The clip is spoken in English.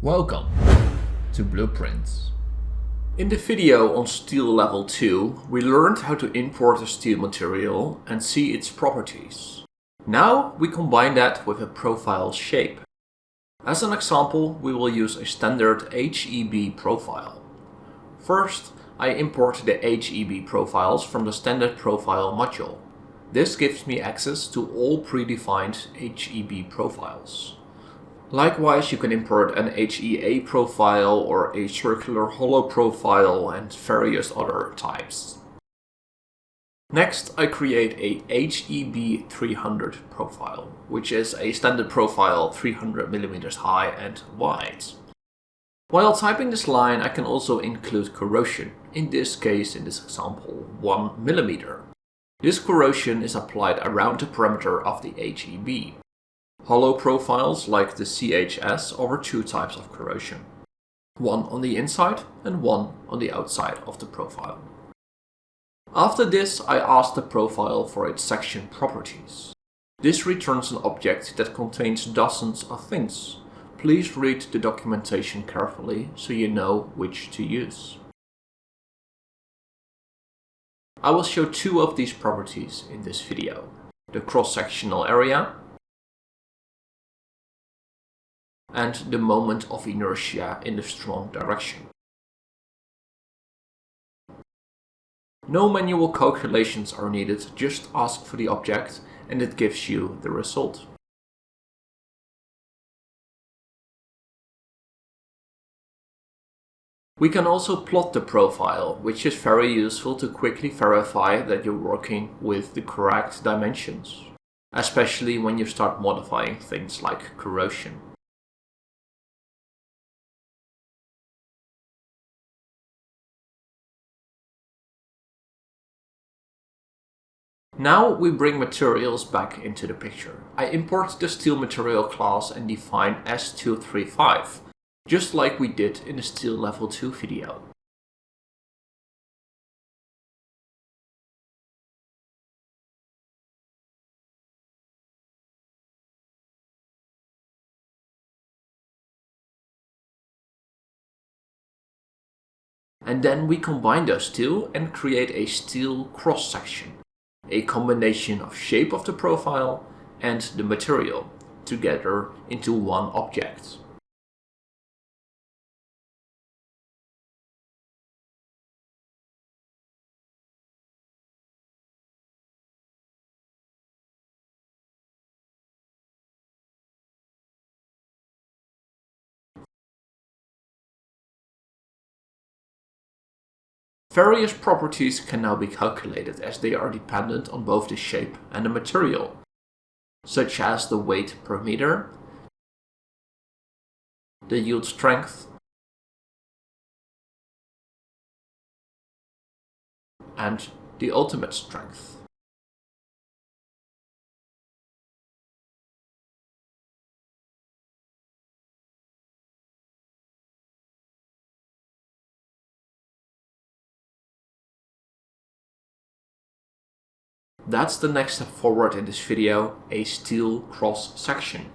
Welcome to Blueprints. In the video on Steel Level 2, we learned how to import a steel material and see its properties. Now we combine that with a profile shape. As an example, we will use a standard HEB profile. First, I import the HEB profiles from the standard profile module. This gives me access to all predefined HEB profiles. Likewise, you can import an HEA profile or a circular hollow profile and various other types. Next, I create a HEB 300 profile, which is a standard profile 300 mm high and wide. While typing this line, I can also include corrosion, in this case, in this example, 1 mm. This corrosion is applied around the perimeter of the HEB. Hollow profiles like the CHS offer two types of corrosion, one on the inside and one on the outside of the profile. After this, I ask the profile for its section properties. This returns an object that contains dozens of things. Please read the documentation carefully so you know which to use. I will show two of these properties in this video: the cross-sectional area and the moment of inertia in the strong direction. No manual calculations are needed, just ask for the object and it gives you the result. We can also plot the profile, which is very useful to quickly verify that you're working with the correct dimensions, especially when you start modifying things like corrosion. Now we bring materials back into the picture. I import the steel material class and define S235, just like we did in the Steel Level 2 video. And then we combine those two and create a steel cross-section, a combination of shape of the profile and the material together into one object. Various properties can now be calculated as they are dependent on both the shape and the material, such as the weight per meter, the yield strength, and the ultimate strength. That's the next step forward in this video, a steel cross-section.